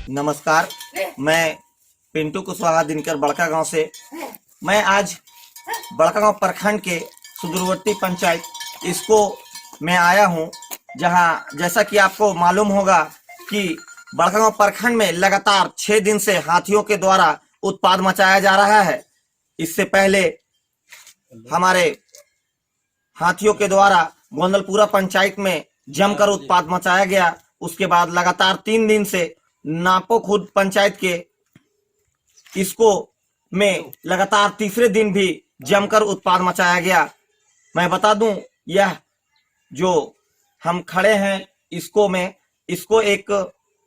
नमस्कार, मैं पिंटू कुशवाहा दिनकर बड़का गांव से। मैं आज बड़का गांव प्रखंड के सुदूरवर्ती पंचायत इसको मैं आया हूं, जहां जैसा कि आपको मालूम होगा कि बड़का गांव प्रखंड में लगातार 6 दिन से हाथियों के द्वारा उत्पात मचाया जा रहा है। इससे पहले हमारे हाथियों के द्वारा गोंदलपुरा पंचायत में जमकर उत्पात मचाया गया। उसके बाद लगातार 3 दिन से नापो खुद पंचायत के इसको में लगातार तीसरे दिन भी जमकर उत्पात मचाया गया। मैं बता दूं, यह जो हम खड़े हैं इसको में, इसको एक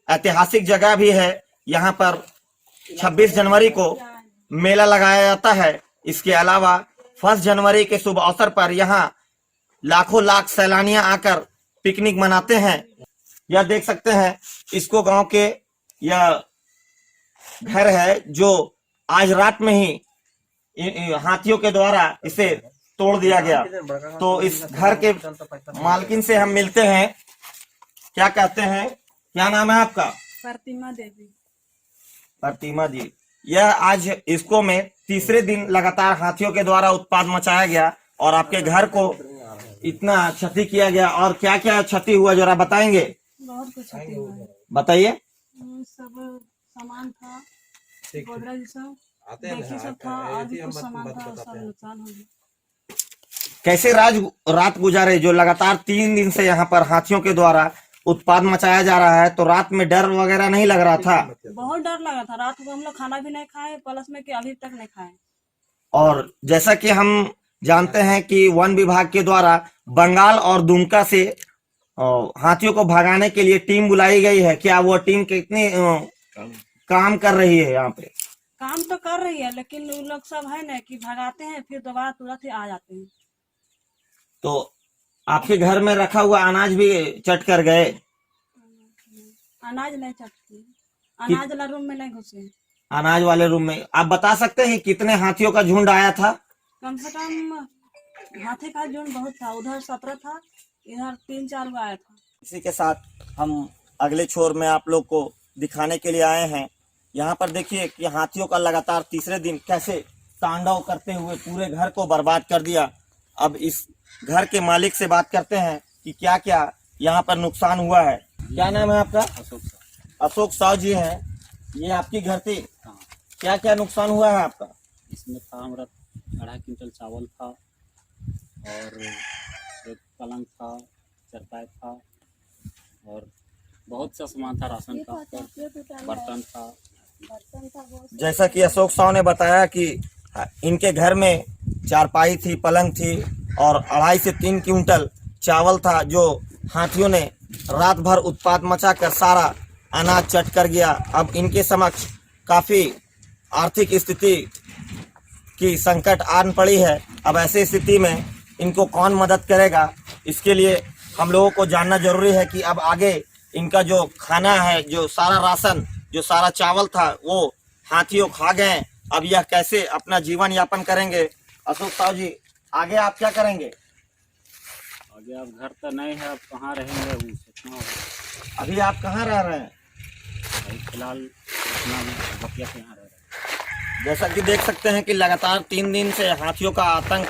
ऐतिहासिक जगह भी है। यहाँ पर 26 जनवरी को मेला लगाया जाता है। इसके अलावा 1 जनवरी के शुभ अवसर पर यहाँ लाखों लाख सैलानियां आकर पिकनिक मनाते हैं। यह देख सकते हैं, इसको गांव के यह घर है जो आज रात में ही हाथियों के द्वारा इसे तोड़ दिया गया। तो इस घर के मालकिन से हम मिलते हैं। क्या कहते हैं, क्या नाम है आपका? प्रतिमा देवी। प्रतिमा जी, यह आज इसको में तीसरे दिन लगातार हाथियों के द्वारा उत्पात मचाया गया और आपके घर को इतना क्षति किया गया। और क्या क्या क्षति हुआ जरा बताएंगे? बहुत कुछ क्षति हुआ है। बताइए। सब सामान था, गोदरेज सब, देखी सब था, और भी कुछ सामान था, सब नुकसान हो गया। कैसे रात गुजारे? जो लगातार 3 दिन से यहाँ पर हाथियों के द्वारा उत्पात मचाया जा रहा है, तो रात में डर वगैरह नहीं लग रहा था? बहुत डर लगा था। रात को हम लोग खाना भी नहीं खाए, प्लस में कि अभी तक नहीं खाए। और जैसा कि हम जानते हैं कि वन विभाग के द्वारा बंगाल और दुमका से हाथियों को भगाने के लिए टीम बुलाई गई है। क्या वो टीम कितनी काम कर रही है? यहाँ पे काम तो कर रही है, लेकिन उन लोग सब है ना कि भगाते हैं, फिर दोबारा तुरंत ही आ जाते हैं। तो आपके घर में रखा हुआ अनाज भी चट कर गए? अनाज नहीं चटती, अनाज वाला रूम में नहीं घुसे। अनाज वाले रूम में। आप बता सकते हैं कितने हाथियों का झुंड आया था? कम से कम हाथी का झुंड बहुत था। उधर 17 था, इधर 3-4 गो आया था। इसी के साथ हम अगले छोर में आप लोग को दिखाने के लिए आए हैं। यहाँ पर देखिए कि हाथियों का लगातार तीसरे दिन कैसे तांडव करते हुए पूरे घर को बर्बाद कर दिया। अब इस घर के मालिक से बात करते हैं कि क्या क्या यहाँ पर नुकसान हुआ है। क्या नाम है आपका? अशोक साहु जी हैं। ये आपकी घर थी? क्या क्या नुकसान हुआ है आपका? इसमें था हमारा 2.5 क्विंटल चावल था, और एक पलंग था, चरपाई था, और बहुत सा सामान था, राशन का, बर्तन था। जैसा कि अशोक साहु ने बताया कि इनके घर में चारपाई थी, पलंग थी और 2.5 से 3 क्विंटल चावल था, जो हाथियों ने रात भर उत्पात मचाकर सारा अनाज चट कर गया। अब इनके समक्ष काफ़ी आर्थिक स्थिति की संकट आन पड़ी है। अब ऐसी स्थिति में इनको कौन मदद करेगा? इसके लिए हम लोगों को जानना जरूरी है कि अब आगे इनका जो खाना है, जो सारा राशन, जो सारा चावल था, वो हाथियों खा गए। अब यह कैसे अपना जीवन यापन करेंगे? अशोक साहु जी, आगे आप क्या करेंगे? आगे अब घर तो नहीं है, अब कहाँ रहेंगे, वो सोचना होगा। अभी आप कहाँ रह रहे हैं? अभी फिलहाल अपना बतिया के यहाँ रह रहे हैं। जैसा कि देख सकते हैं कि लगातार 3 दिन से हाथियों का आतंक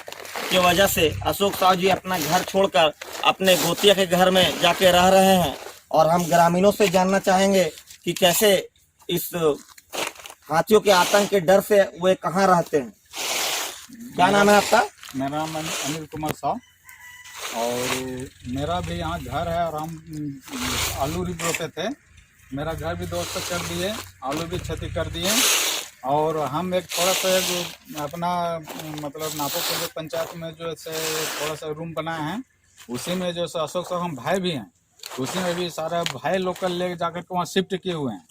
की वजह से अशोक साहु जी अपना घर छोड़कर अपने गोतिया के घर में जाके रह रहे हैं। और हम ग्रामीणों से जानना चाहेंगे कि कैसे इस हाथियों के आतंक के डर से वे कहाँ रहते हैं। क्या नाम है आपका? मेरा नाम अनिल कुमार साहु, और मेरा भी यहाँ घर है, और हम आलू भी रोपे थे। मेरा घर भी दोस्त कर दिए, आलू भी क्षति कर दिए। और हम एक थोड़ा सा अपना मतलब नापो के पंचायत में जो है थोड़ा सा रूम बनाए हैं, उसी में जो अशोक साहु हम भाई भी हैं, उसी में भी सारा भाई लोकल ले जाकर के वहाँ शिफ्ट किए हुए हैं।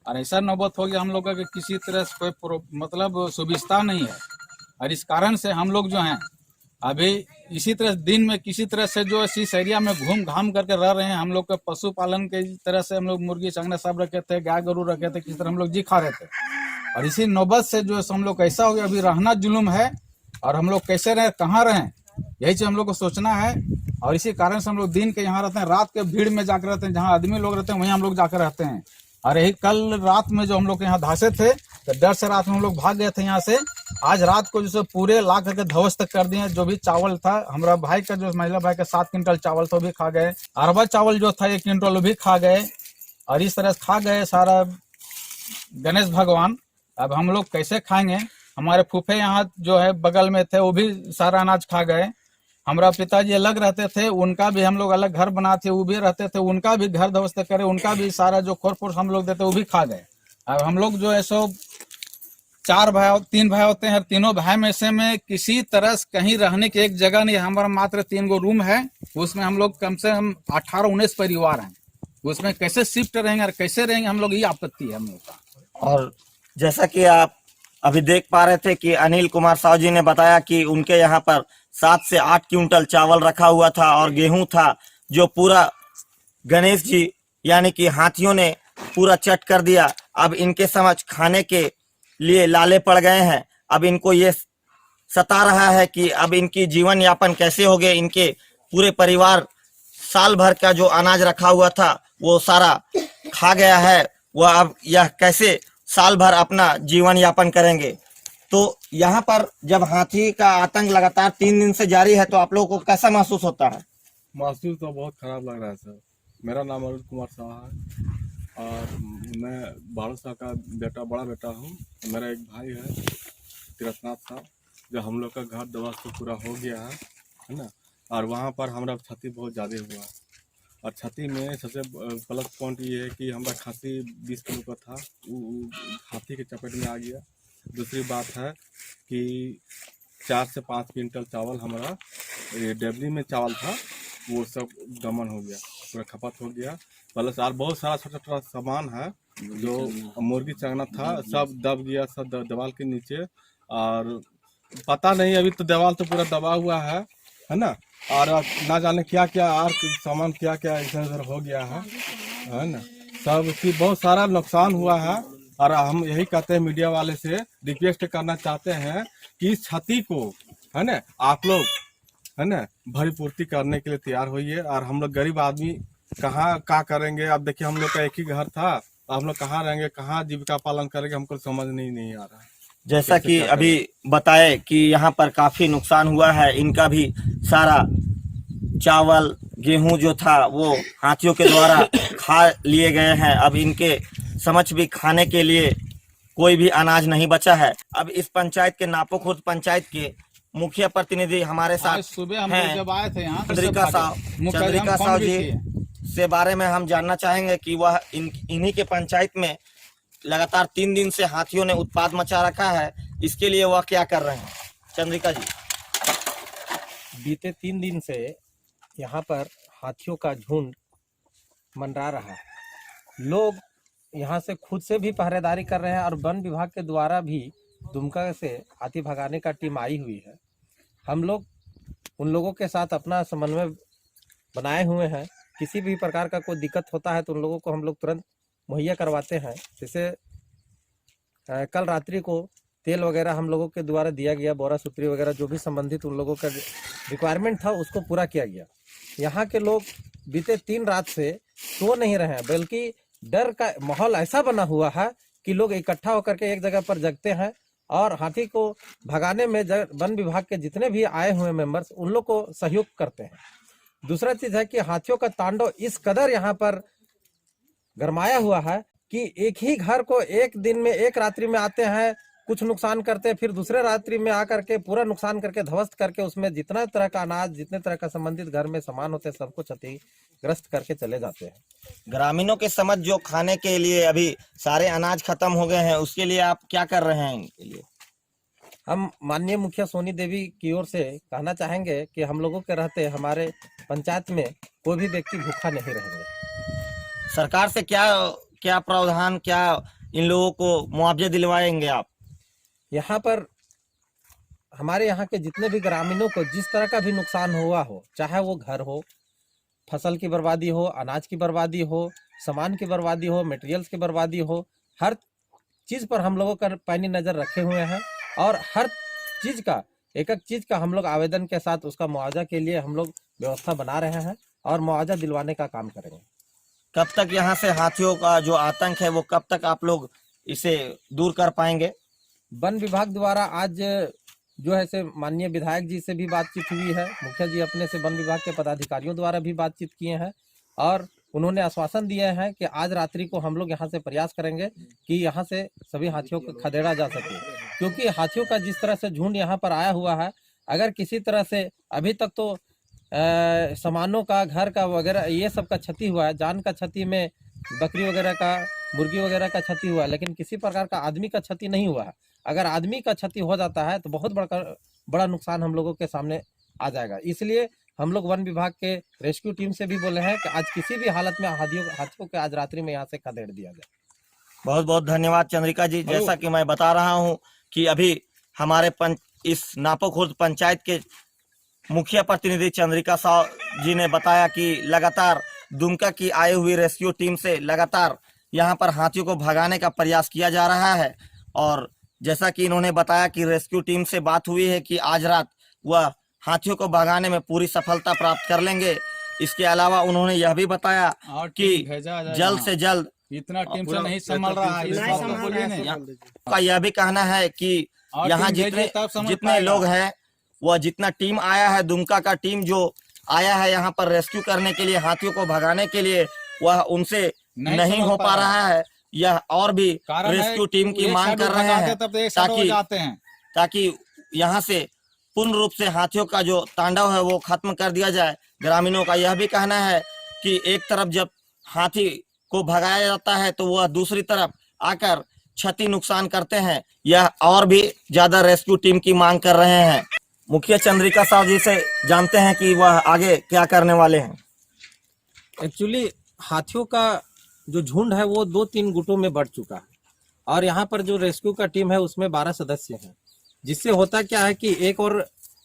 और ऐसा नौबत हो गया हम लोग का कि किसी तरह से कोई मतलब सुविधा नहीं है, और इस कारण से हम लोग जो हैं अभी इसी तरह दिन में किसी तरह से जो इस एरिया में घूम घाम करके रह रहे हैं। हम लोग का पशुपालन के तरह से हम लोग मुर्गी चंगना सब रखे थे, गाय गरू रखे थे, किसी तरह हम लोग जी खा रहे थे। और इसी नौबत से जो है हम लोग कैसा हो गया, अभी रहना जुल्म है, और हम लोग कैसे रहें, कहाँ रहें, यही चीज हम लोग को सोचना है। और इसी कारण से हम लोग दिन के यहाँ रहते हैं, रात के भीड़ में जाकर रहते हैं, जहाँ आदमी लोग रहते हैं वहीं हम लोग जाकर रहते हैं। और यही कल रात में जो हम लोग यहाँ धासे थे तो डर से रात में हम लोग भाग गए थे यहाँ से। आज रात को जैसे पूरे ला करके ध्वस्त कर दिए। जो भी चावल था हमारा भाई का, जो महिला भाई का 7 क्विंटल चावल तो भी खा गए। अरबा चावल जो था 1 क्विंटल वो भी खा गए। और इस तरह से खा गए सारा गणेश भगवान। अब हम लोग कैसे खाएंगे? हमारे फूफे यहाँ जो है बगल में थे वो भी सारा अनाज खा गए। हमारा पिताजी अलग रहते थे, उनका भी हम लोग अलग घर बनाते, वो भी रहते थे, उनका भी घर ध्वस्त करे, उनका भी सारा जो खोर हम लोग देते वो भी खा गए। अब हम लोग जो है सो 3 भाई होते हैं। तीनों भाई में से में किसी तरह से कहीं रहने की एक जगह नहीं। हमारा मात्र 3 गो रूम है, उसमें हम लोग कम से कम 18-19 परिवार हैं। उसमें कैसे शिफ्ट रहेंगे और कैसे रहेंगे हम लोग, ये आपत्ति है हम लोग का। और जैसा कि आप अभी देख पा रहे थे कि अनिल कुमार साहू जी ने बताया कि उनके यहाँ पर 7 से 8 क्विंटल चावल रखा हुआ था और गेहूं था, जो पूरा गणेश जी यानी कि हाथियों ने पूरा चट कर दिया। अब इनके समझ खाने के लिए लाले पड़ गए हैं। अब इनको ये सता रहा है कि अब इनकी जीवन यापन कैसे हो गए। इनके पूरे परिवार साल भर का जो अनाज रखा हुआ था वो सारा खा गया है। वह अब यह कैसे साल भर अपना जीवन यापन करेंगे। तो यहाँ पर जब हाथी का आतंक लगातार 3 दिन से जारी है तो आप लोगों को कैसा महसूस होता है? महसूस तो बहुत खराब लग रहा है सर। मेरा नाम अरुण कुमार शाह है और मैं भारत शाह का बड़ा बेटा हूँ। मेरा एक भाई है तीरथनाथ साहब, जो हम लोग का घर दवा से पूरा हो गया है ना। और वहाँ पर हमारा क्षति बहुत ज़्यादा हुआ और क्षति में सबसे प्लस पॉइंट ये है कि हमारा खांसी 20 किलो का था, वो हाथी के चपेट में आ गया। दूसरी बात है कि 4 से 5 क्विंटल चावल हमारा डेबली में चावल था, वो सब दमन हो गया, पूरा खपत हो गया। प्लस और बहुत सारा छोटा छोटा सामान है जो मुर्गी चंगना था, सब दब गया, सब दीवार के नीचे। और पता नहीं, अभी तो दीवार तो पूरा दबा हुआ है ना। और ना जाने क्या क्या और सामान क्या क्या इधर उधर हो गया है ना। सब की बहुत सारा नुकसान हुआ है। और हम यही कहते हैं, मीडिया वाले से रिक्वेस्ट करना चाहते हैं कि इस क्षति को है ना आप लोग है ना भरी पूर्ति करने के लिए तैयार होइए। और हम लोग गरीब आदमी कहाँ क्या करेंगे? अब देखिए, हम लोग का एक ही घर था, हम लोग कहाँ रहेंगे, कहाँ जीविका पालन करेंगे, हमको समझ नहीं आ रहा है। जैसा कि अभी बताए कि यहाँ पर काफी नुकसान हुआ है। इनका भी सारा चावल गेहूं जो था वो हाथियों के द्वारा खा लिए गए हैं। अब इनके समझ भी खाने के लिए कोई भी अनाज नहीं बचा है। अब इस पंचायत के नापोखुर्द पंचायत के मुखिया प्रतिनिधि हमारे साथ सुबह हम हैं, जब आए थे यहाँ चंद्रिका साहू जी से बारे में हम जानना चाहेंगे कि वह इन्हीं के पंचायत में लगातार 3 दिन से हाथियों ने उत्पात मचा रखा है, इसके लिए वह क्या कर रहे हैं? चंद्रिका जी। बीते 3 दिन से यहाँ पर हाथियों का झुंड मंडरा रहा है। लोग यहाँ से खुद से भी पहरेदारी कर रहे हैं और वन विभाग के द्वारा भी दुमका से हाथी भगाने का टीम आई हुई है। हम लोग उन लोगों के साथ अपना समन्वय बनाए हुए हैं। किसी भी प्रकार का कोई दिक्कत होता है तो उन लोगों को हम लोग तुरंत मुहैया करवाते हैं। जैसे कल रात्रि को तेल वगैरह हम लोगों के द्वारा दिया गया, बोरा सूत्री वगैरह जो भी संबंधित उन लोगों का रिक्वायरमेंट था उसको पूरा किया गया। यहाँ के लोग बीते 3 रात से सो नहीं रहे हैं, बल्कि डर का माहौल ऐसा बना हुआ है कि लोग इकट्ठा होकर के एक जगह पर जगते हैं और हाथी को भगाने में वन विभाग के जितने भी आए हुए मेंबर्स उन लोग को सहयोग करते हैं। दूसरा चीज है कि हाथियों का तांडव इस कदर यहाँ पर गरमाया हुआ है कि एक ही घर को एक दिन में एक रात्रि में आते हैं, कुछ नुकसान करते हैं, फिर दूसरे रात्रि में आकर के पूरा नुकसान करके ध्वस्त करके उसमें जितना तरह का अनाज, जितने तरह का संबंधित घर में सामान होते हैं सबको क्षतिग्रस्त करके चले जाते हैं। ग्रामीणों के समझ जो खाने के लिए अभी सारे अनाज खत्म हो गए हैं, उसके लिए आप क्या कर रहे हैं? इनके लिए हम माननीय मुखिया सोनी देवी की ओर से कहना चाहेंगे कि हम लोगों के रहते हमारे पंचायत में कोई भी व्यक्ति भूखा नहीं रहेंगे। सरकार से क्या प्रावधान, क्या इन लोगों को मुआवजे दिलवाएंगे आप? यहाँ पर हमारे यहाँ के जितने भी ग्रामीणों को जिस तरह का भी नुकसान हुआ हो, चाहे वो घर हो, फसल की बर्बादी हो, अनाज की बर्बादी हो, सामान की बर्बादी हो, मटेरियल्स की बर्बादी हो, हर चीज़ पर हम लोगों का पैनी नज़र रखे हुए हैं और हर चीज़ का एक चीज़ का हम लोग आवेदन के साथ उसका मुआवजा के लिए हम लोग व्यवस्था बना रहे हैं और मुआवजा दिलवाने का काम करेंगे। कब तक यहाँ से हाथियों का जो आतंक है वो कब तक आप लोग इसे दूर कर पाएंगे? वन विभाग द्वारा आज जो है से माननीय विधायक जी से भी बातचीत हुई है, मुखिया जी अपने से वन विभाग के पदाधिकारियों द्वारा भी बातचीत किए हैं और उन्होंने आश्वासन दिया है कि आज रात्रि को हम लोग यहाँ से प्रयास करेंगे कि यहाँ से सभी हाथियों को खदेड़ा जा सके, क्योंकि हाथियों का जिस तरह से झुंड यहाँ पर आया हुआ है, अगर किसी तरह से अभी तक तो सामानों का, घर का वगैरह ये सब का क्षति हुआ है, जान का क्षति में बकरी वगैरह का, मुर्गी वगैरह का क्षति हुआ है, लेकिन किसी प्रकार का आदमी का क्षति नहीं हुआ है। अगर आदमी का क्षति हो जाता है तो बहुत बड़ा नुकसान हम लोगों के सामने आ जाएगा। इसलिए हम लोग वन विभाग के रेस्क्यू टीम से भी बोले हैं कि आज किसी भी हालत में हाथियों के आज रात्रि में यहाँ से खदेड़ दिया जाए। बहुत बहुत धन्यवाद चंद्रिका जी। जैसा कि मैं बता रहा हूँ कि अभी हमारे इस नापोखुर्द पंचायत के मुखिया प्रतिनिधि चंद्रिका साहू जी ने बताया कि लगातार दुमका की आई हुई रेस्क्यू टीम से लगातार यहाँ पर हाथियों को भगाने का प्रयास किया जा रहा है। और जैसा कि इन्होंने बताया कि रेस्क्यू टीम से बात हुई है कि आज रात वह हाथियों को भगाने में पूरी सफलता प्राप्त कर लेंगे। इसके अलावा उन्होंने यह भी बताया कि जल्द से जल्द, इतना टीम से नहीं संभाल रहा है, इस बात को बोलिए नहीं। का यह भी कहना है कि यहाँ जितने लोग हैं, वह जितना टीम आया है, दुमका का टीम जो आया है यहाँ पर रेस्क्यू करने के लिए, हाथियों को भगाने के लिए, वह उनसे नहीं हो पा रहा है। यह और भी रेस्क्यू टीम की मांग कर रहे हैं ताकि यहाँ से पूर्ण रूप से हाथियों का जो तांडव है वो खत्म कर दिया जाए। ग्रामीणों का यह भी कहना है कि एक तरफ जब हाथी को भगाया जाता है तो वह दूसरी तरफ आकर क्षति नुकसान करते हैं। यह और भी ज्यादा रेस्क्यू टीम की मांग कर रहे हैं। मुखिया चंद्रिका साहू जी से जानते हैं कि वह आगे क्या करने वाले हैं। एक्चुअली हाथियों का जो झुंड है वो 2-3 गुटों में बढ़ चुका है और यहाँ पर जो रेस्क्यू का टीम है उसमें 12 सदस्य हैं, जिससे होता क्या है कि एक और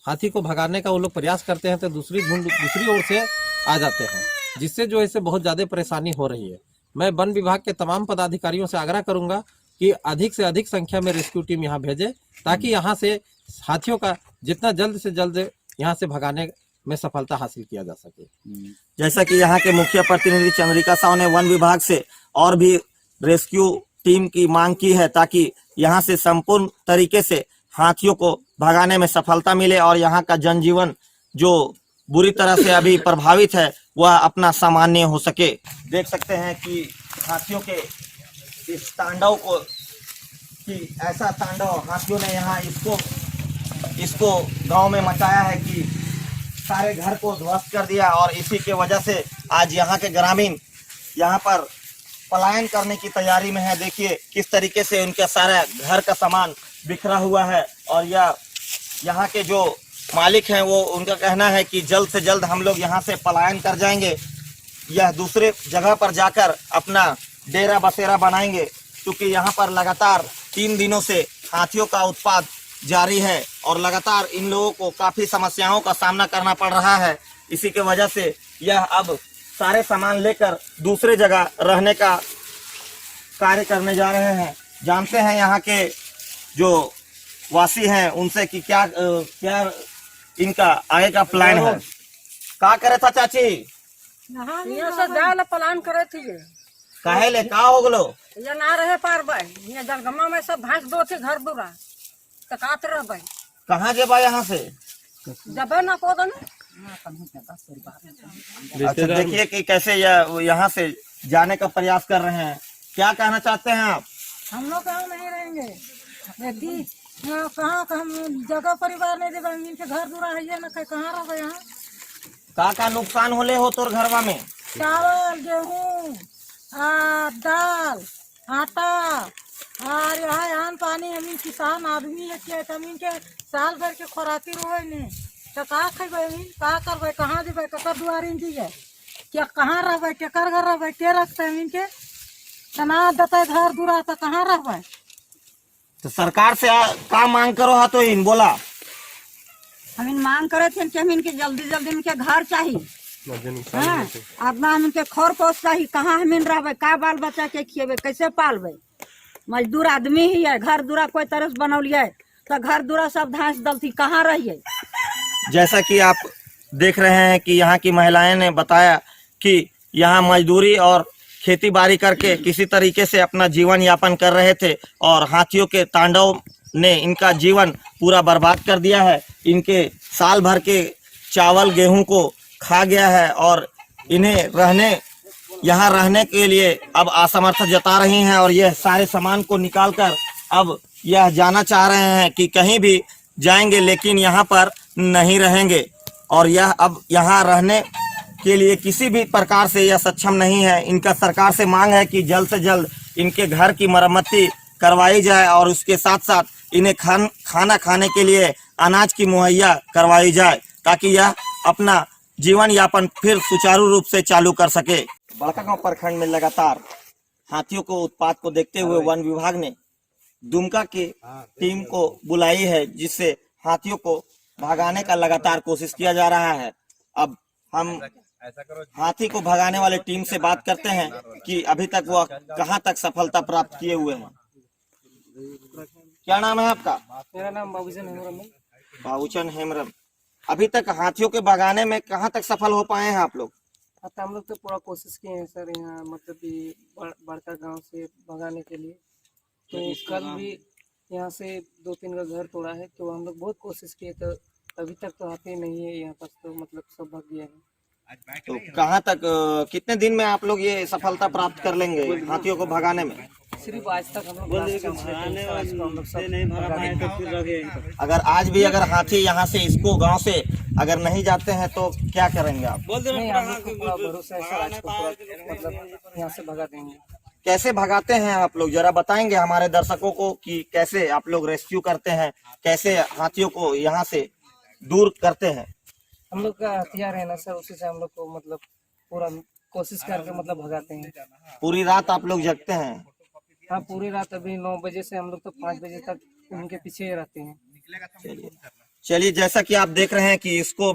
हाथी को भगाने का वो लोग प्रयास करते हैं तो दूसरी झुंड दूसरी ओर से आ जाते हैं, जिससे जो है इससे बहुत ज़्यादा परेशानी हो रही है। मैं वन विभाग के तमाम पदाधिकारियों से आग्रह करूंगा कि अधिक से अधिक संख्या में रेस्क्यू टीम यहाँ भेजे ताकि यहाँ से हाथियों का जितना जल्द से जल्द यहाँ से भगाने में सफलता हासिल किया जा सके। जैसा कि यहाँ के मुखिया प्रतिनिधि चंद्रिका साहू ने वन विभाग से और भी रेस्क्यू टीम की मांग की है ताकि यहाँ से संपूर्ण तरीके से हाथियों को भगाने में सफलता मिले और यहाँ का जनजीवन जो बुरी तरह से अभी प्रभावित है वह अपना सामान्य हो सके। देख सकते हैं कि हाथियों के इस तांडव को, कि ऐसा तांडव हाथियों ने यहाँ इसको गांव में मचाया है कि सारे घर को ध्वस्त कर दिया और इसी के वजह से आज यहाँ के ग्रामीण यहाँ पर पलायन करने की तैयारी में है। देखिए किस तरीके से उनका सारा घर का सामान बिखरा हुआ है और यहाँ के जो मालिक हैं वो उनका कहना है कि जल्द से जल्द हम लोग यहाँ से पलायन कर जाएंगे, यह दूसरे जगह पर जाकर अपना डेरा बसेरा बनाएंगे, क्योंकि यहाँ पर लगातार 3 दिनों से हाथियों का उत्पात जारी है और लगातार इन लोगों को काफी समस्याओं का सामना करना पड़ रहा है। इसी के वजह से यह अब सारे सामान लेकर दूसरे जगह रहने का कार्य करने जा रहे हैं। जानते हैं यहाँ के जो वासी हैं उनसे कि क्या इनका आगे का प्लान है। क्या करे था चाची? ये से जाल प्लान करे थी। काहे ले का हो गलो? ये ना रहे पार भाई, ये जलगमा में सब भैंस दो थे घर दूरा तो कात रह भाई। कहाँ के बा यहाँ से? जबे ना पौधा ना। अच्छा देखिए कि कैसे यहाँ से जाने का प्रयास कर रहे हैं। क्या कहना चाहते हैं आप? हम लोग यहाँ नहीं रहेंगे, यदि कहाँ हम जगह परिवार नहीं देगा, इनके घर दूरा है ये ना कहाँ रह यहाँ। का नुकसान होले हो तोर घरवा में? चावल, गेहूँ, दाल, आटा और यहाँ अन्न पानी। हम किसान आदमी है क्या जमीन के साल भर के खोराकी रोए नहीं तो का खेबे, का करबे, कहाँ जेबे, ककर दुआरी दिए क्या, कहाँ रहबे, केकर घर रहबे, के रखते हैं के तना देते घर दूरा तो कहाँ रहबे। तो सरकार से का मांग करो हा तो इन बोला? हम इन मांग करे थे कि हम इनके जल्दी जल्दी इनके घर चाहिए, हाँ अपना इनके खोर पोस चाहिए। कहाँ हम इन रहबे, का बाल बच्चा के खिएबे, कैसे पालबे। मजदूर आदमी ही है, घर दूरा कोई तरह से बनौलिए तो घर दूरा सब धांस दलती, कहाँ रहिए। जैसा कि आप देख रहे हैं कि यहाँ की महिलाएं ने बताया कि यहाँ मजदूरी और खेती बाड़ी करके किसी तरीके से अपना जीवन यापन कर रहे थे और हाथियों के तांडव ने इनका जीवन पूरा बर्बाद कर दिया है। इनके साल भर के चावल गेहूं को खा गया है और इन्हें यहाँ रहने के लिए अब असमर्थ जता रही हैं और यह सारे सामान को निकालकर अब यह जाना चाह रहे हैं कि कहीं भी जाएंगे लेकिन यहाँ पर नहीं रहेंगे और यह अब यहाँ रहने के लिए किसी भी प्रकार से यह सक्षम नहीं है। इनका सरकार से मांग है कि जल्द से जल्द इनके घर की मरम्मती करवाई जाए और उसके साथ साथ इन्हें खाना खाने के लिए अनाज की मुहैया करवाई जाए ताकि यह अपना जीवन यापन फिर सुचारू रूप से चालू कर सके। बड़कागांव प्रखंड में लगातार हाथियों को उत्पात को देखते हुए वन विभाग ने दुमका की टीम को बुलाई है, जिससे हाथियों को भगाने का लगातार कोशिश किया जा रहा है। अब हम हाथी को भगाने वाले टीम से बात करते हैं कि अभी तक वह कहां तक सफलता प्राप्त किए हुए हैं। क्या नाम है आपका? मेरा नाम बाबूचंद हेमरम है। बाबूचंद हेमरम, अभी तक हाथियों के भगाने में कहां तक सफल हो पाए हैं आप लोग? हम लोग तो पूरा कोशिश किए हैं सर, यहाँ मतलब कि बड़का गांव से भगाने के लिए। तो कल भी यहाँ से 2-3 का घर तोड़ा है, तो हम लोग बहुत कोशिश किए, तो अभी तक तो हाथी नहीं है यहाँ पर, तो मतलब सब भाग गया है। तो कहां तक कितने दिन में आप लोग ये सफलता प्राप्त कर लेंगे हाथियों को भगाने में? सिर्फ आज तक हम लोग अगर आज भी अगर हाथी यहाँ से इसको गांव से अगर नहीं जाते हैं तो क्या करेंगे आप? नहीं, हम लोग को पूरा भरोसा है सर, आज को पूरा मतलब यहाँ से भगा देंगे। कैसे भगाते हैं आप लोग, जरा बताएंगे हमारे दर्शकों को कि कैसे आप लोग रेस्क्यू करते हैं, कैसे हाथियों को यहाँ से दूर करते हैं? हम लोग का हथियार है ना सर, उसी से हम लोग को मतलब पूरा कोशिश करके मतलब भगाते हैं। पूरी रात आप लोग जगते हैं? हाँ, पूरी रात, अभी 9 बजे से हम लोग तो 5 बजे तक उनके पीछे रहते हैं। चलिए, जैसा कि आप देख रहे हैं कि इसको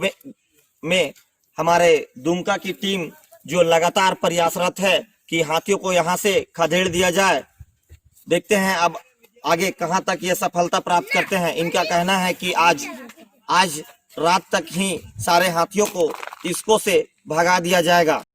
में हमारे दुमका की टीम जो लगातार प्रयासरत है कि हाथियों को यहाँ से खदेड़ दिया जाए। देखते हैं अब आगे कहाँ तक ये सफलता प्राप्त करते हैं। इनका कहना है कि आज रात तक ही सारे हाथियों को इसको से भगा दिया जाएगा।